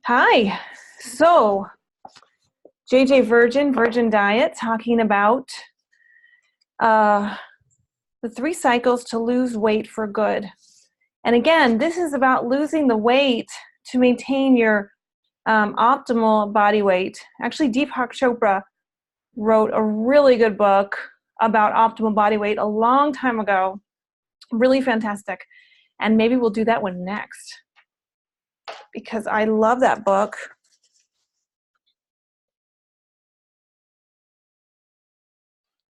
Hi. So, JJ Virgin Diet, talking about uh, the 3 cycles to lose weight for good. And again, this is about losing the weight to maintain your optimal body weight. Actually, Deepak Chopra wrote a really good book about optimal body weight a long time ago. Really fantastic. And maybe we'll do that one next because I love that book.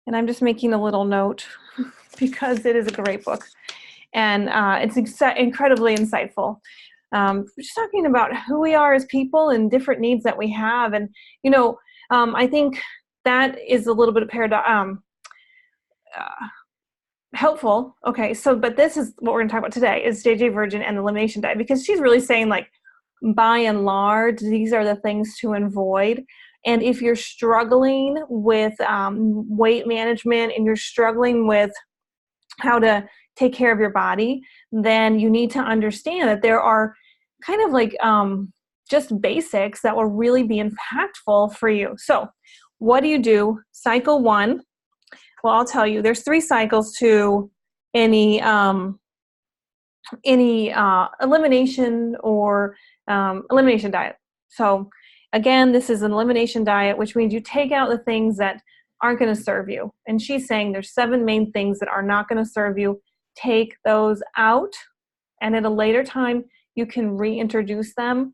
And I'm just making a little note because it is a great book. And it's incredibly insightful. We're just talking about who we are as people and different needs that we have. And, I think that is a little bit of helpful. Okay, so, but this is what we're going to talk about today is JJ Virgin and the elimination diet, because she's really saying, like, by and large, these are the things to avoid. And if you're struggling with weight management and you're struggling with how to take care of your body, then you need to understand that there are kind of like just basics that will really be impactful for you. So what do you do? Cycle 1. Well, I'll tell you, there's 3 cycles to any elimination or elimination diet. So again, this is an elimination diet, which means you take out the things that aren't going to serve you. And she's saying there's 7 main things that are not going to serve you. Take those out, and at a later time, you can reintroduce them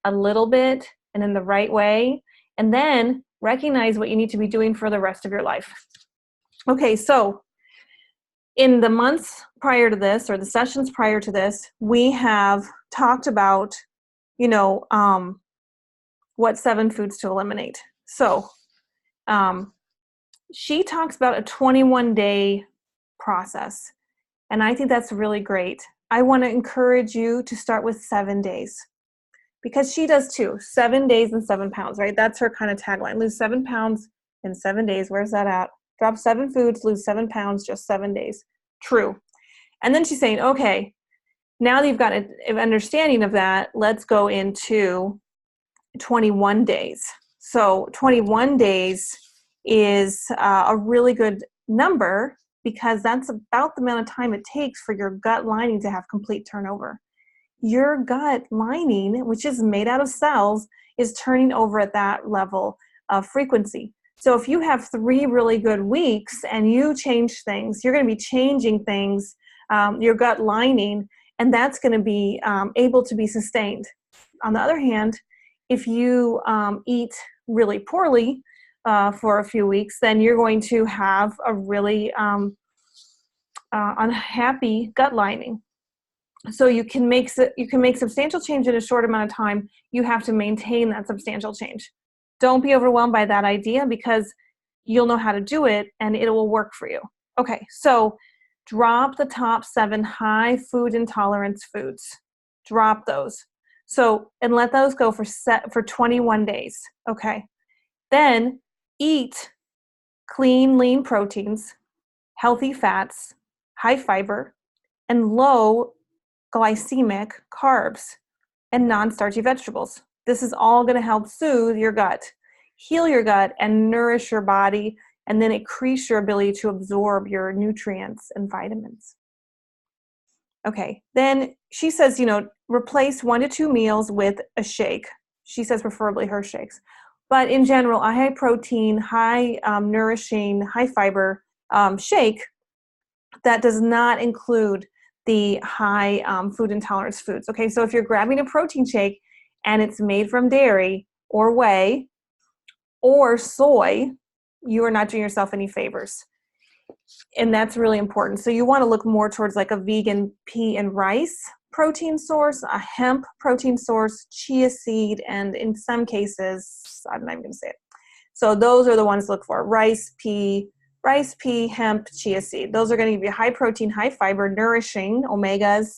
a little bit and in the right way, and then recognize what you need to be doing for the rest of your life. Okay, so in the months prior to this, or the sessions prior to this, we have talked about, what 7 foods to eliminate. So she talks about a 21-day process, and I think that's really great. I want to encourage you to start with 7 days, because she does too. 7 days and 7 pounds, right? That's her kind of tagline. Lose 7 pounds in 7 days. Where's that at? Drop 7 foods, lose 7 pounds, just 7 days. True. And then she's saying, okay, now that you've got an understanding of that, let's go into 21 days. So 21 days is a really good number, because that's about the amount of time it takes for your gut lining to have complete turnover. Your gut lining, which is made out of cells, is turning over at that level of frequency. So if you have 3 really good weeks and you change things, you're going to be changing things, your gut lining, and that's going to be able to be sustained. On the other hand, if you eat really poorly for a few weeks, then you're going to have a really unhappy gut lining. So you can make substantial change in a short amount of time. You have to maintain that substantial change. Don't be overwhelmed by that idea, because you'll know how to do it and it will work for you. Okay, so drop the top 7 high food intolerance foods. Drop those. So, and let those go for 21 days. Okay. Then eat clean, lean proteins, healthy fats, high fiber, and low glycemic carbs, and non-starchy vegetables. This is all going to help soothe your gut, heal your gut, and nourish your body, and then increase your ability to absorb your nutrients and vitamins. Okay, then she says, replace 1 to 2 meals with a shake. She says preferably her shakes. But in general, a high protein, high nourishing, high fiber shake that does not include the high food intolerance foods. Okay, so if you're grabbing a protein shake and it's made from dairy or whey or soy, you are not doing yourself any favors. And that's really important. So you want to look more towards like a vegan pea and rice protein source, a hemp protein source, chia seed, and in some cases, I'm not even going to say it. So those are the ones to look for: rice, pea, hemp, chia seed. Those are going to give you high protein, high fiber, nourishing omegas,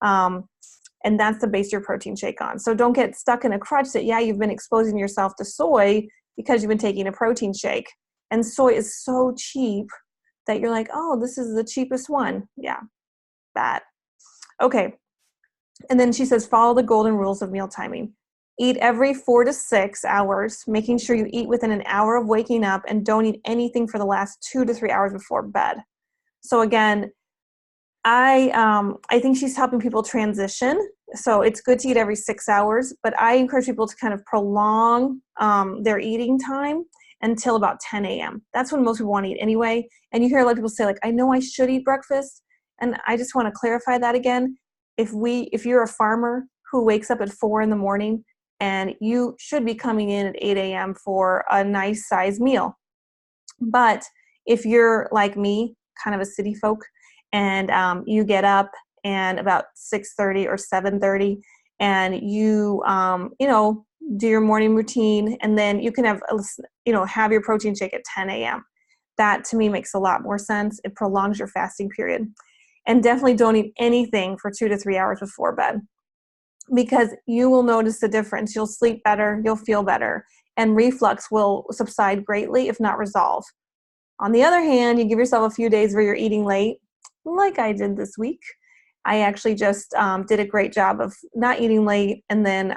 and that's the base your protein shake on. So don't get stuck in a crutch that, you've been exposing yourself to soy because you've been taking a protein shake. And soy is so cheap that you're like, oh, this is the cheapest one. Yeah, bad. Okay. And then she says, follow the golden rules of meal timing. Eat every 4 to 6 hours, making sure you eat within an hour of waking up, and don't eat anything for the last 2 to 3 hours before bed. So again, I think she's helping people transition. So it's good to eat every 6 hours, but I encourage people to kind of prolong their eating time until about 10 a.m. That's when most people want to eat anyway. And you hear a lot of people say, like, I know I should eat breakfast. And I just want to clarify that again. If you're a farmer who wakes up at 4 in the morning, and you should be coming in at 8 a.m. for a nice size meal. But if you're like me, kind of a city folk, and you get up and about 6:30 or 7:30, and you do your morning routine, and then you can have your protein shake at 10 a.m. That to me makes a lot more sense. It prolongs your fasting period. And definitely don't eat anything for 2 to 3 hours before bed, because you will notice the difference. You'll sleep better, you'll feel better, and reflux will subside greatly, if not resolve. On the other hand, you give yourself a few days where you're eating late, like I did this week. I actually just did a great job of not eating late, and then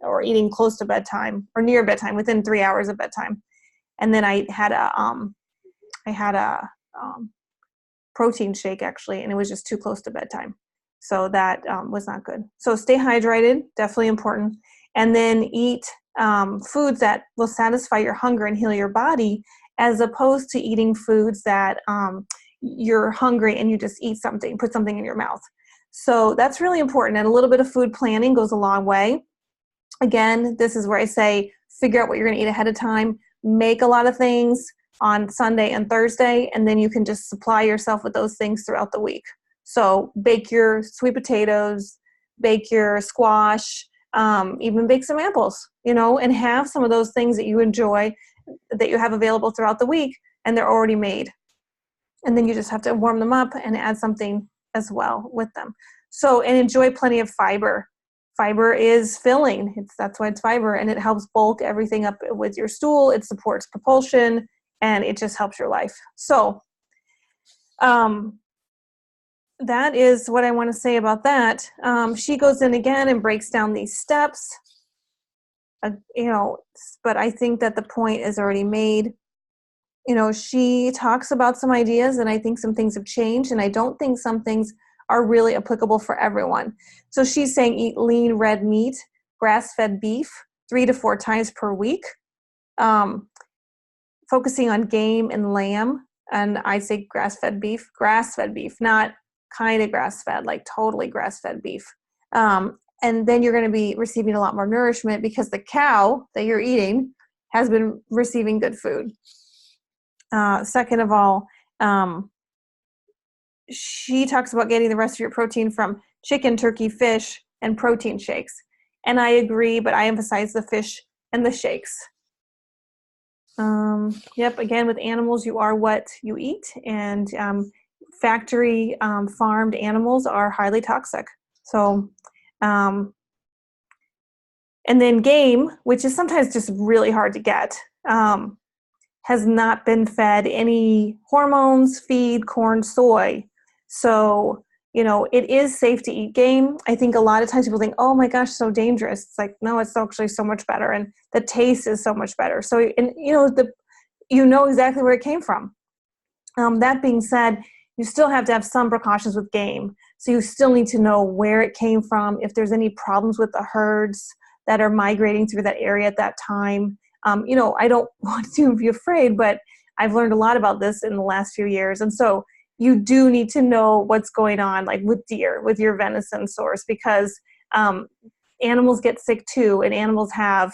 or eating close to bedtime or near bedtime, within 3 hours of bedtime. And then I had a protein shake actually, and it was just too close to bedtime. So that was not good. So stay hydrated, definitely important. And then eat foods that will satisfy your hunger and heal your body, as opposed to eating foods that you're hungry and you just eat something, put something in your mouth. So that's really important. And a little bit of food planning goes a long way. Again, this is where I say, figure out what you're going to eat ahead of time. Make a lot of things on Sunday and Thursday, and then you can just supply yourself with those things throughout the week. So bake your sweet potatoes, bake your squash, even bake some apples, and have some of those things that you enjoy, that you have available throughout the week, and they're already made. And then you just have to warm them up and add something as well with them. So, and enjoy plenty of fiber. Fiber is filling. That's why it's fiber, and it helps bulk everything up with your stool. It supports propulsion, and it just helps your life. So, that is what I want to say about that. She goes in again and breaks down these steps, but I think that the point is already made. She talks about some ideas, and I think some things have changed, and I don't think some things are really applicable for everyone. So she's saying eat lean red meat, grass-fed beef 3 to 4 times per week, focusing on game and lamb. And I say grass-fed beef, not kind of grass-fed, like totally grass-fed beef. And then you're going to be receiving a lot more nourishment, because the cow that you're eating has been receiving good food. Second of all, she talks about getting the rest of your protein from chicken, turkey, fish, and protein shakes. And I agree, but I emphasize the fish and the shakes. Again, with animals, you are what you eat, and factory farmed animals are highly toxic. So, and then game, which is sometimes just really hard to get, has not been fed any hormones, feed, corn, soy. So, it is safe to eat game. I think a lot of times people think, oh my gosh, so dangerous. It's like, no, it's actually so much better. And the taste is so much better. So, and you know exactly where it came from. That being said, you still have to have some precautions with game. So you still need to know where it came from, if there's any problems with the herds that are migrating through that area at that time. I don't want to be afraid, but I've learned a lot about this in the last few years. And so you do need to know what's going on, like with deer, with your venison source, because animals get sick too, and animals have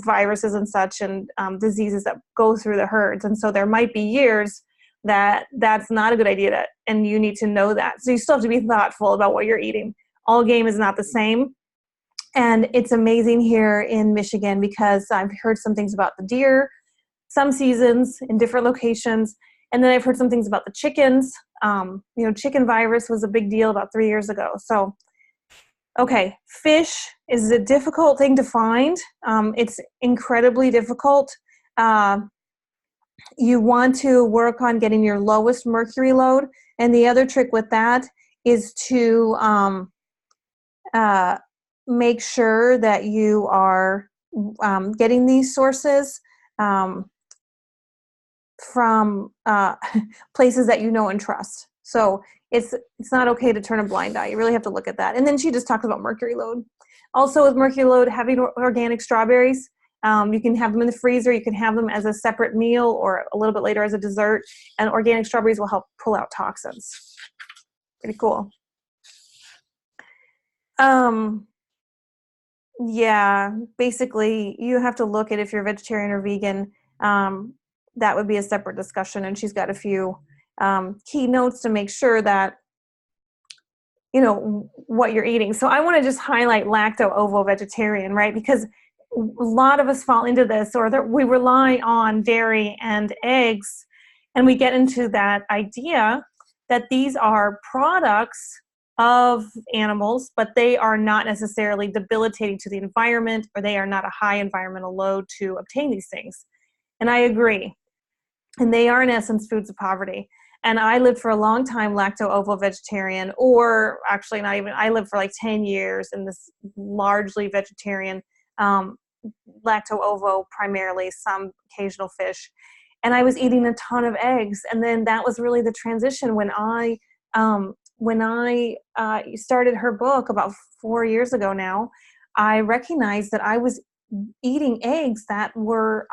viruses and such, and diseases that go through the herds. And so there might be years that's not a good idea, and you need to know that. So you still have to be thoughtful about what you're eating. All game is not the same. And it's amazing here in Michigan, because I've heard some things about the deer, some seasons in different locations. And then I've heard some things about the chickens. Chicken virus was a big deal about 3 years ago. So, okay, fish is a difficult thing to find. It's incredibly difficult. You want to work on getting your lowest mercury load. And the other trick with that is to make sure that you are getting these sources from places that you know and trust. So it's not okay to turn a blind eye. You really have to look at that. And then she just talks about mercury load. Also with mercury load, having organic strawberries, you can have them in the freezer. You can have them as a separate meal or a little bit later as a dessert. And organic strawberries will help pull out toxins. Pretty cool. Yeah, basically you have to look at if you're vegetarian or vegan. That would be a separate discussion, and she's got a few key notes to make sure that you know what you're eating. So I want to just highlight lacto-ovo-vegetarian, right? Because a lot of us fall into this, or that we rely on dairy and eggs, and we get into that idea that these are products of animals, but they are not necessarily debilitating to the environment, or they are not a high environmental load to obtain these things. And I agree. And they are, in essence, foods of poverty. And I lived for a long time lacto-ovo-vegetarian, or actually not even, I lived for like 10 years in this largely vegetarian, lacto-ovo primarily, some occasional fish. And I was eating a ton of eggs. And then that was really the transition when I started her book about 4 years ago now. I recognized that I was eating eggs that were,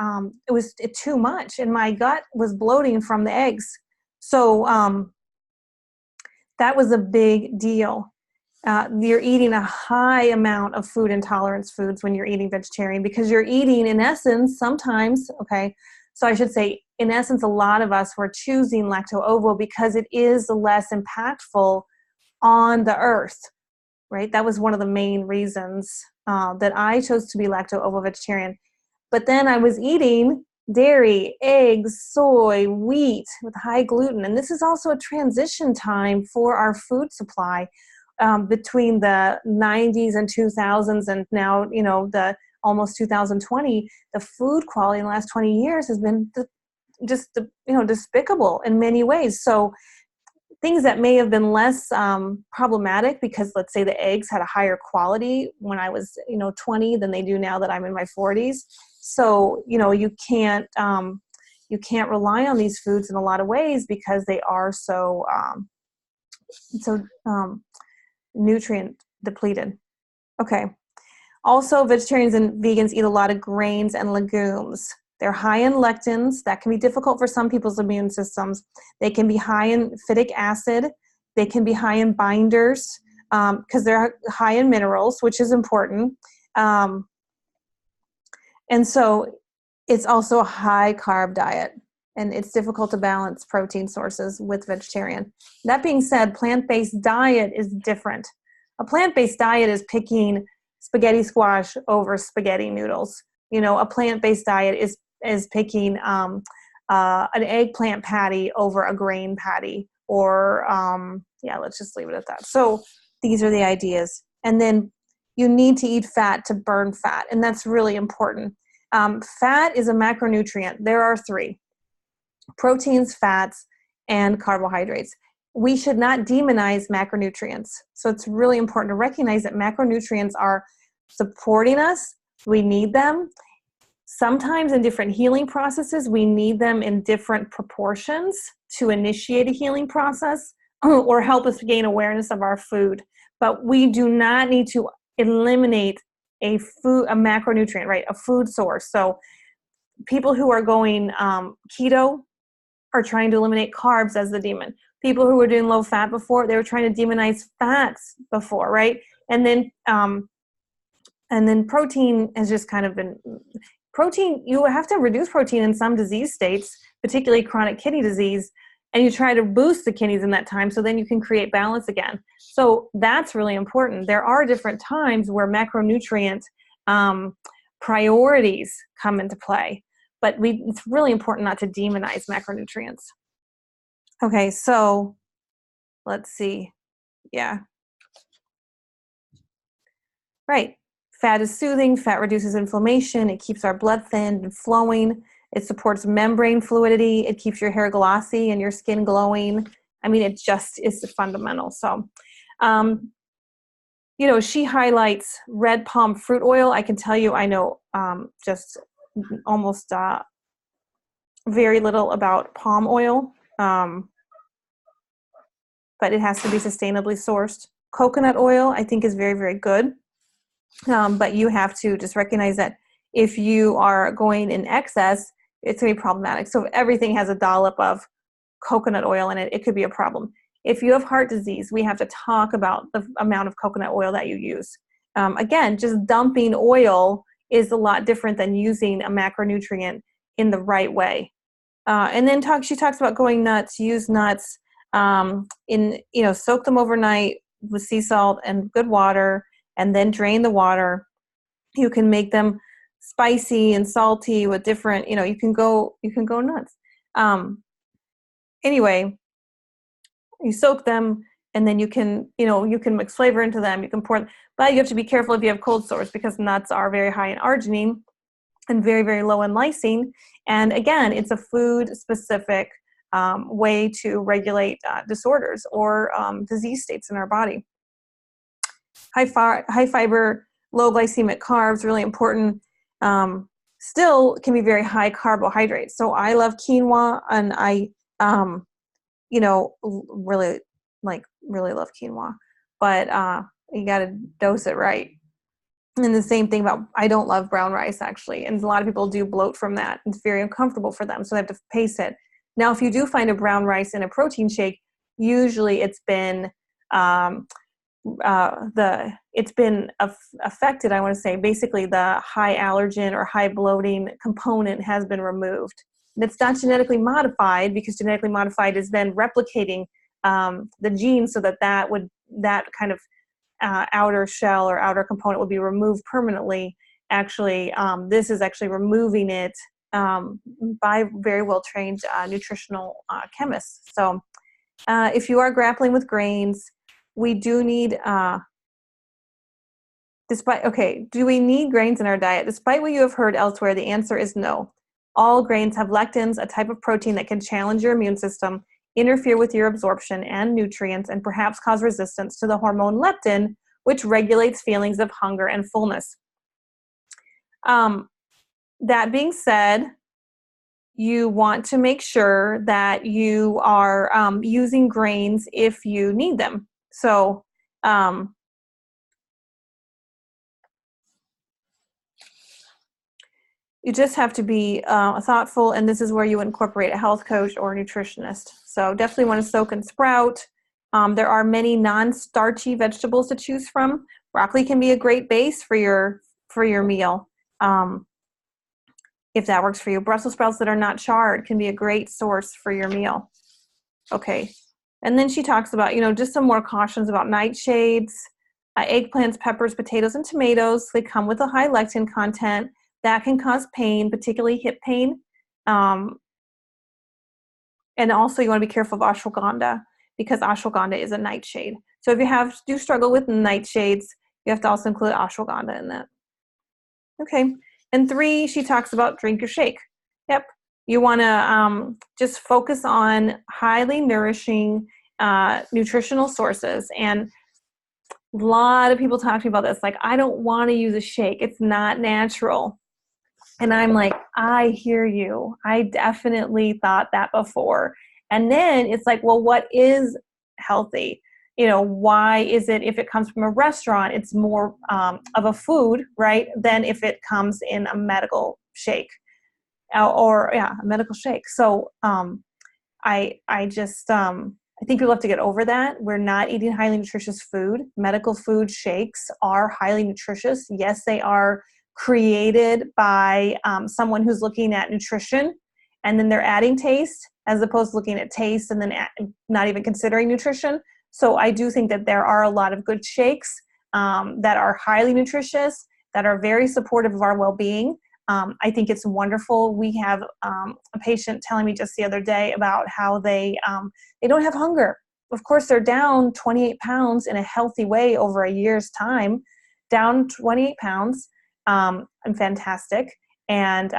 it was too much, and my gut was bloating from the eggs. So that was a big deal. You're eating a high amount of food intolerance foods when you're eating vegetarian, because you're eating, in essence, sometimes, okay, so I should say, in essence, a lot of us were choosing lacto-ovo because it is less impactful on the earth, right? That was one of the main reasons that I chose to be lacto-ovo-vegetarian. But then I was eating dairy, eggs, soy, wheat with high gluten. And this is also a transition time for our food supply between the 90s and 2000s and now, you know, the almost 2020. The food quality in the last 20 years has been just despicable in many ways. So things that may have been less problematic, because let's say the eggs had a higher quality when I was 20 than they do now that I'm in my 40s. So you can't rely on these foods in a lot of ways because they are so nutrient depleted. Okay. Also, vegetarians and vegans eat a lot of grains and legumes. They're high in lectins. That can be difficult for some people's immune systems. They can be high in phytic acid. They can be high in binders because they're high in minerals, which is important. And so it's also a high carb diet, and it's difficult to balance protein sources with vegetarian. That being said, plant-based diet is different. A plant-based diet is picking spaghetti squash over spaghetti noodles. A plant-based diet is picking an eggplant patty over a grain patty, or let's just leave it at that. So these are the ideas. And then you need to eat fat to burn fat, and that's really important. Fat is a macronutrient. There are three: proteins, fats, and carbohydrates. We should not demonize macronutrients. So it's really important to recognize that macronutrients are supporting us. We need them. Sometimes in different healing processes, we need them in different proportions to initiate a healing process or help us gain awareness of our food. But we do not need to eliminate a macronutrient, right? A food source. So people who are going keto are trying to eliminate carbs as the demon. People who were doing low fat before, they were trying to demonize fats before, right? And then protein has just kind of been, protein, you have to reduce protein in some disease states, particularly chronic kidney disease, and you try to boost the kidneys in that time so then you can create balance again. So that's really important. There are different times where macronutrient priorities come into play, but it's really important not to demonize macronutrients. Okay, so let's see. Yeah. Right. Fat is soothing. Fat reduces inflammation. It keeps our blood thin and flowing. It supports membrane fluidity. It keeps your hair glossy and your skin glowing. I mean, it just is fundamental. So, she highlights red palm fruit oil. I can tell you, I know just almost very little about palm oil, but it has to be sustainably sourced. Coconut oil, I think, is very, very good. But you have to just recognize that if you are going in excess, it's going to be problematic. So if everything has a dollop of coconut oil in it, it could be a problem. If you have heart disease, we have to talk about the amount of coconut oil that you use. Again, just dumping oil is a lot different than using a macronutrient in the right way. And then she talks about going nuts, use nuts, soak them overnight with sea salt and good water, and then drain the water. You can make them spicy and salty with different, you can go nuts. Anyway, you soak them, and then you can mix flavor into them. You can pour, but you have to be careful if you have cold sores, because nuts are very high in arginine and very, very low in lysine. And again, it's a food-specific way to regulate disorders or disease states in our body. High fiber, low glycemic carbs, really important. Still can be very high carbohydrates. So I love quinoa, and I, really love quinoa, but you got to dose it right. And the same thing about, I don't love brown rice, actually. And a lot of people do bloat from that. It's very uncomfortable for them, so they have to pace it. Now, if you do find a brown rice in a protein shake, usually it's been affected, I want to say. Basically, the high allergen or high bloating component has been removed. And it's not genetically modified, because genetically modified is then replicating the gene, so that kind of outer shell or outer component will be removed permanently. Actually, this is actually removing it by very well-trained nutritional chemists. So if you are grappling with grains, we do need, do we need grains in our diet? Despite what you have heard elsewhere, the answer is no. All grains have lectins, a type of protein that can challenge your immune system, interfere with your absorption and nutrients, and perhaps cause resistance to the hormone leptin, which regulates feelings of hunger and fullness. That being said, you want to make sure that you are using grains if you need them. So you just have to be thoughtful, and this is where you incorporate a health coach or a nutritionist. So definitely want to soak and sprout. There are many non-starchy vegetables to choose from. Broccoli can be a great base for your meal, if that works for you. Brussels sprouts that are not charred can be a great source for your meal. Okay, and then she talks about, just some more cautions about nightshades, eggplants, peppers, potatoes, and tomatoes. They come with a high lectin content that can cause pain, particularly hip pain. And also you want to be careful of ashwagandha, because ashwagandha is a nightshade. So if you do struggle with nightshades, you have to also include ashwagandha in that. Okay. And 3, she talks about drink your shake. Yep. You want to just focus on highly nourishing nutritional sources. And a lot of people talk to me about this, like, I don't want to use a shake. It's not natural. And I'm like, I hear you. I definitely thought that before. And then it's like, well, what is healthy? Why is it, if it comes from a restaurant, it's more of a food, right, than if it comes in a medical shake a medical shake. So I think people have to get over that. We're not eating highly nutritious food. Medical food shakes are highly nutritious. Yes, they are created by someone who's looking at nutrition, and then they're adding taste, as opposed to looking at taste and then not even considering nutrition. So I do think that there are a lot of good shakes that are highly nutritious, that are very supportive of our well-being. I think it's wonderful. We have a patient telling me just the other day about how they don't have hunger. Of course, they're down 28 pounds in a healthy way over a year's time, down 28 pounds, and fantastic. And,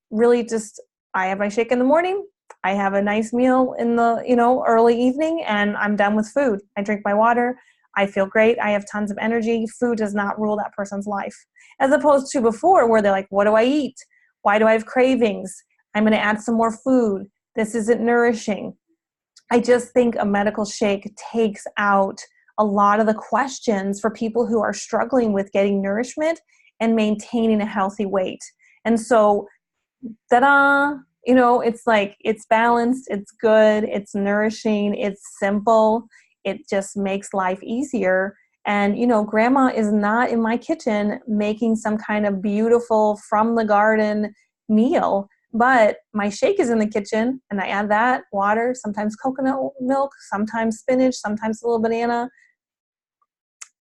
really just, I have my shake in the morning. I have a nice meal in the, early evening, and I'm done with food. I drink my water. I feel great. I have tons of energy. Food does not rule that person's life. As opposed to before where they're like, what do I eat? Why do I have cravings? I'm going to add some more food. This isn't nourishing. I just think a medical shake takes out a lot of the questions for people who are struggling with getting nourishment and maintaining a healthy weight. And so, ta-da, it's like, it's balanced, it's good, it's nourishing, it's simple, it just makes life easier. And, grandma is not in my kitchen making some kind of beautiful from the garden meal, but my shake is in the kitchen and I add that, water, sometimes coconut milk, sometimes spinach, sometimes a little banana,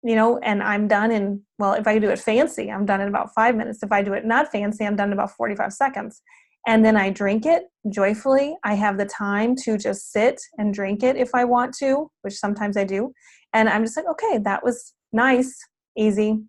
and I'm done in, well, if I do it fancy, I'm done in about 5 minutes. If I do it not fancy, I'm done in about 45 seconds. And then I drink it joyfully. I have the time to just sit and drink it if I want to, which sometimes I do. And I'm just like, okay, that was nice, easy.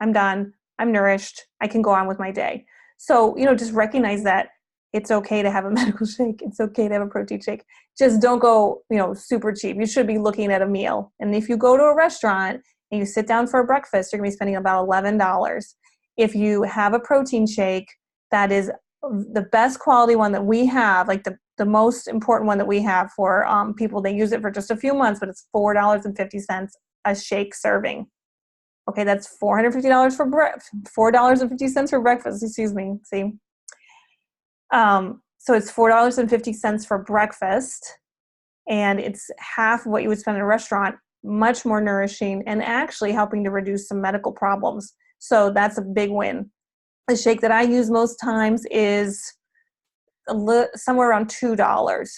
I'm done. I'm nourished. I can go on with my day. So, just recognize that it's okay to have a medical shake. It's okay to have a protein shake. Just don't go, super cheap. You should be looking at a meal. And if you go to a restaurant and you sit down for a breakfast, you're going to be spending about $11. If you have a protein shake, that is the best quality one that we have, like the most important one that we have for people. They use it for just a few months, but it's $4.50 a shake serving. Okay, that's $450 for $4.50 for breakfast. Excuse me. See, so it's $4.50 for breakfast, and it's half of what you would spend in a restaurant. Much more nourishing and actually helping to reduce some medical problems. So that's a big win. The shake that I use most times is somewhere around $2.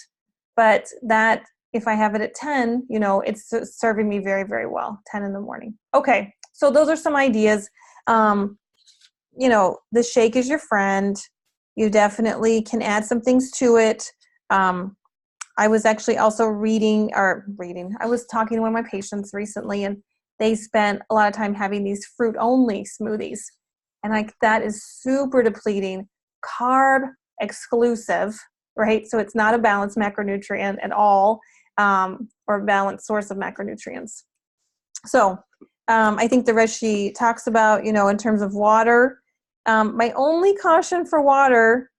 But that, if I have it at 10, it's serving me very, very well, 10 in the morning. Okay, so those are some ideas. The shake is your friend. You definitely can add some things to it. I was actually also I was talking to one of my patients recently, and they spent a lot of time having these fruit-only smoothies. And that is super depleting, carb exclusive, right? So it's not a balanced macronutrient at all, or a balanced source of macronutrients. So I think the rest she talks about, in terms of water. My only caution for water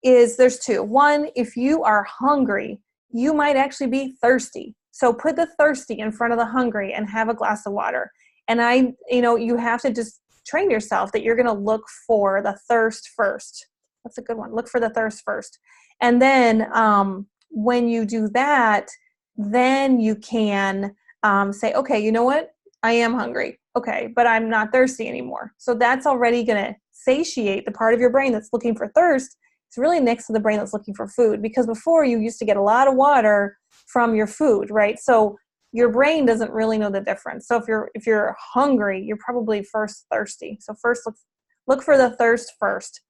is there's two. One, if you are hungry, you might actually be thirsty. So put the thirsty in front of the hungry and have a glass of water. And you have to just train yourself that you're going to look for the thirst first. That's a good one. Look for the thirst first. And then when you do that, then you can say, okay, you know what? I am hungry. Okay, but I'm not thirsty anymore. So that's already going to satiate the part of your brain that's looking for thirst. It's really next to the brain that's looking for food, because before you used to get a lot of water from your food, right? So your brain doesn't really know the difference. So if you're hungry, you're probably first thirsty. So first look for the thirst first.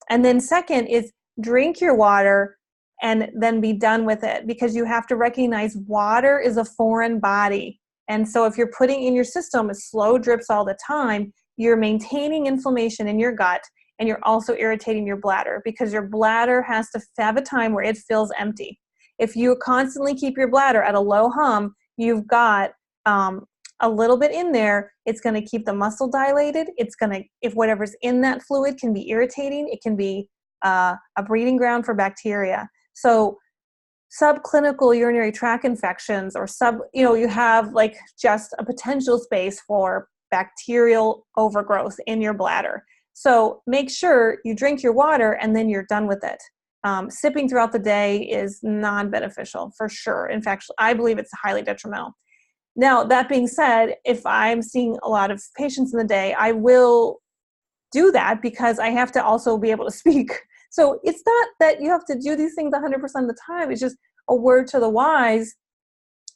And then second is drink your water and then be done with it, because you have to recognize water is a foreign body. And so if you're putting in your system, it slow drips all the time, you're maintaining inflammation in your gut, and you're also irritating your bladder, because your bladder has to have a time where it feels empty. If you constantly keep your bladder at a low hum, you've got a little bit in there, it's going to keep the muscle dilated. If whatever's in that fluid can be irritating, it can be a breeding ground for bacteria. So subclinical urinary tract infections, or you have like just a potential space for bacterial overgrowth in your bladder. So make sure you drink your water and then you're done with it. Sipping throughout the day is non-beneficial for sure. In fact, I believe it's highly detrimental. Now, that being said, if I'm seeing a lot of patients in the day, I will do that because I have to also be able to speak. So it's not that you have to do these things 100% of the time. It's just a word to the wise,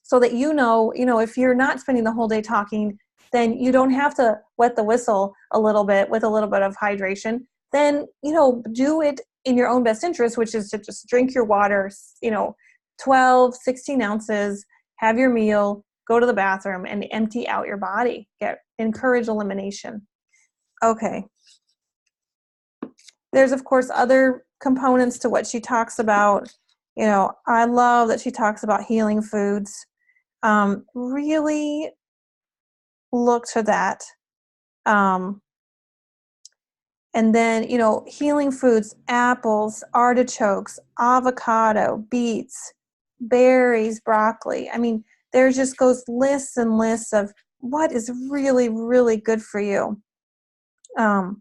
so that if you're not spending the whole day talking, then you don't have to wet the whistle a little bit with a little bit of hydration. Then, do it in your own best interest, which is to just drink your water, 12, 16 ounces, have your meal, go to the bathroom, and empty out your body. Encourage elimination. Okay. There's, of course, other components to what she talks about. I love that she talks about healing foods. Really, look to that. And then, you know, healing foods, apples, artichokes, avocado, beets, berries, broccoli. I mean, there just goes lists and lists of what is really, really good for you. And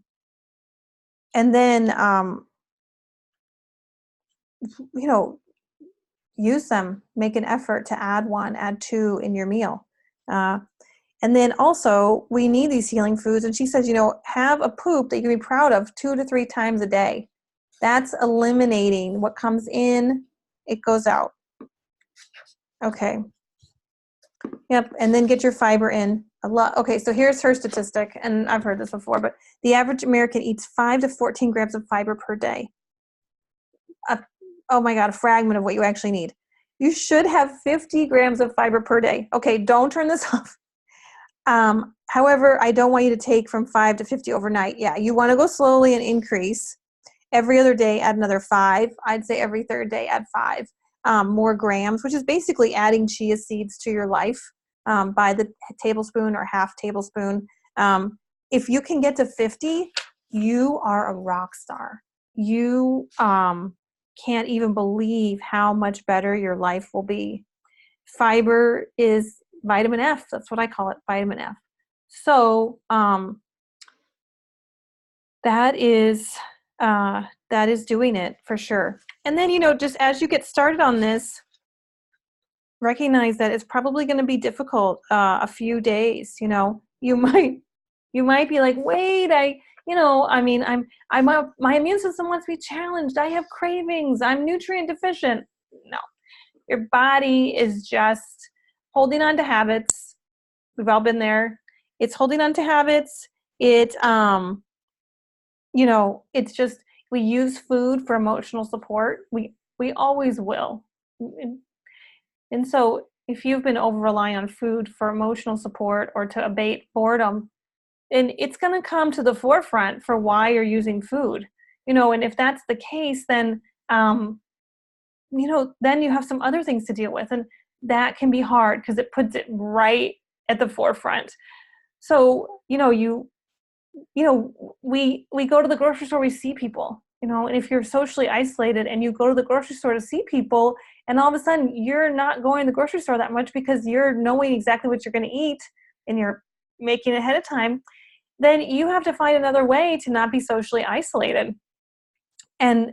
then, you know, use them, make an effort to add one, add two in your meal. And then also, we need these healing foods. And she says, you know, have a poop that you can be proud of 2 to 3 times a day. That's eliminating what comes in, it goes out. Okay. Yep. And then get your fiber in a lot. Okay. So here's her statistic. And I've heard this before, but the average American eats 5 to 14 grams of fiber per day. Oh my God, a fragment of what you actually need. You should have 50 grams of fiber per day. Okay. Don't turn this off. However, I don't want you to take from 5 to 50 overnight. Yeah, you want to go slowly and increase. Every other day, add another 5. I'd say every third day, add 5 more grams, which is basically adding chia seeds to your life by the tablespoon or half tablespoon. If you can get to 50, you are a rock star. You can't even believe how much better your life will be. Fiber is vitamin F. That's what I call it, vitamin F. So that is doing it for sure. And then, you know, just as you get started on this, recognize that it's probably going to be difficult a few days. You know, you might be like, wait, my immune system wants to be challenged. I have cravings. I'm nutrient deficient. No, your body is just holding on to habits. We've all been there. It's holding on to habits. It's just, we use food for emotional support. We always will. And so if you've been over relying on food for emotional support or to abate boredom, then it's going to come to the forefront for why you're using food. You know, and if that's the case, then then you have some other things to deal with, and that can be hard because it puts it right at the forefront. So, we go to the grocery store, we see people, and if you're socially isolated and you go to the grocery store to see people, and all of a sudden you're not going to the grocery store that much because you're knowing exactly what you're going to eat and you're making it ahead of time, then you have to find another way to not be socially isolated. And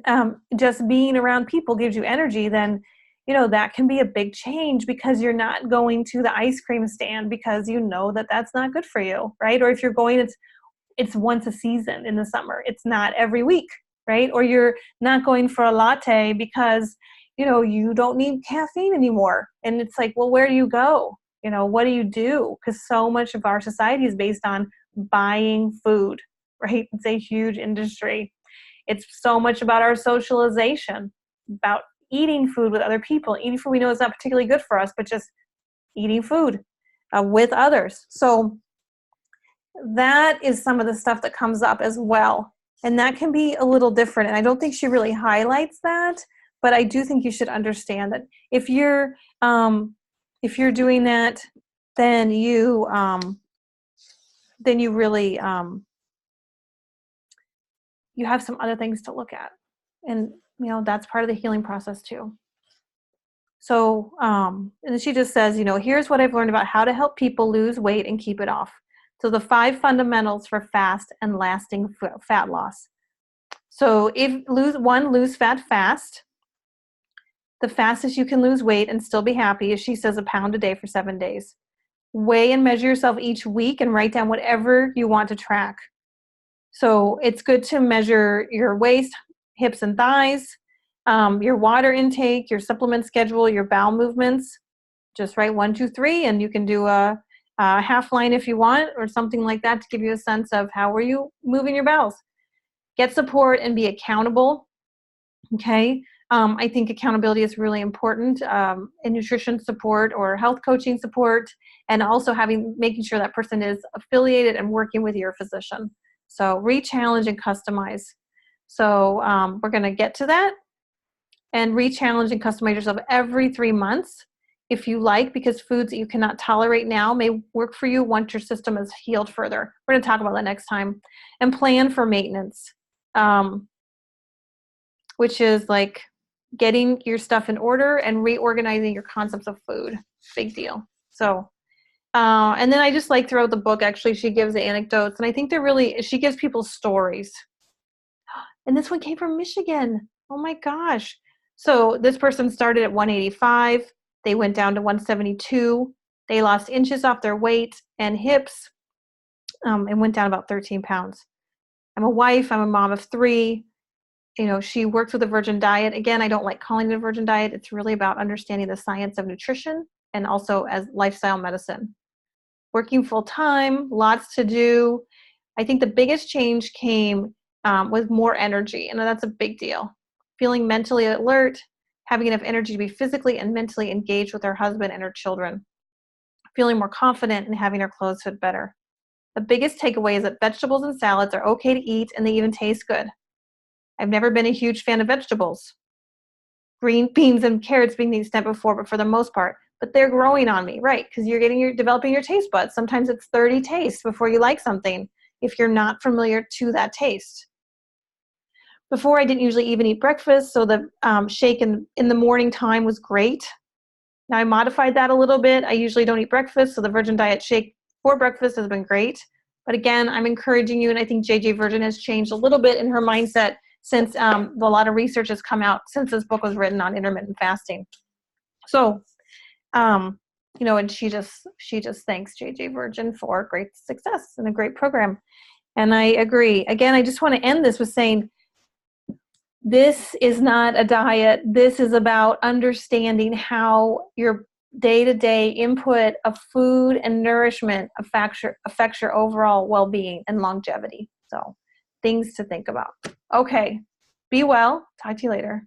just being around people gives you energy, then that can be a big change because you're not going to the ice cream stand because you know that that's not good for you, right? Or if you're going, it's once a season in the summer. It's not every week, right? Or you're not going for a latte because, you don't need caffeine anymore. And it's like, well, where do you go? What do you do? Because so much of our society is based on buying food, right? It's a huge industry. It's so much about our socialization, about eating food with other people, eating food we know is not particularly good for us, but just eating food with others. So that is some of the stuff that comes up as well. And that can be a little different. And I don't think she really highlights that, but I do think you should understand that if you're doing that, then you really, you have some other things to look at. And, that's part of the healing process too. So, and she just says, here's what I've learned about how to help people lose weight and keep it off. So the 5 fundamentals for fast and lasting fat loss. So lose fat fast. The fastest you can lose weight and still be happy is, she says, 1 pound a day for 7 days. Weigh and measure yourself each week and write down whatever you want to track. So it's good to measure your waist, hips and thighs, your water intake, your supplement schedule, your bowel movements. Just write 1, 2, 3, and you can do a half line if you want, or something like that, to give you a sense of how are you moving your bowels. Get support and be accountable. Okay. I think accountability is really important in nutrition support or health coaching support, and also making sure that person is affiliated and working with your physician. So re-challenge and customize. So we're going to get to that. And re-challenge and customize yourself every 3 months. if you like, because foods that you cannot tolerate now may work for you once your system is healed further. We're going to talk about that next time. And plan for maintenance, which is like getting your stuff in order and reorganizing your concepts of food. Big deal. So, and then I just like throughout the book, actually, she gives anecdotes, and I think she gives people stories. And this one came from Michigan. Oh my gosh. So this person started at 185. They went down to 172. They lost inches off their weight and hips, and went down about 13 pounds. I'm a wife. I'm a mom of 3. She works with a Virgin diet. Again, I don't like calling it a Virgin diet. It's really about understanding the science of nutrition and also as lifestyle medicine. Working full time, lots to do. I think the biggest change came with more energy, and that's a big deal. Feeling mentally alert, having enough energy to be physically and mentally engaged with her husband and her children. Feeling more confident and having her clothes fit better. The biggest takeaway is that vegetables and salads are okay to eat, and they even taste good. I've never been a huge fan of vegetables. Green beans and carrots being the extent before, but for the most part. But they're growing on me, right? Because you're developing your taste buds. Sometimes it's 30 tastes before you like something if you're not familiar to that taste. Before, I didn't usually even eat breakfast, so the shake in the morning time was great. Now I modified that a little bit. I usually don't eat breakfast, so the Virgin Diet shake for breakfast has been great. But again, I'm encouraging you, and I think JJ Virgin has changed a little bit in her mindset since a lot of research has come out since this book was written on intermittent fasting. So, and she just thanks JJ Virgin for great success and a great program. And I agree. Again, I just want to end this with saying, this is not a diet. This is about understanding how your day-to-day input of food and nourishment affects your overall well-being and longevity. So things to think about. Okay. Be well. Talk to you later.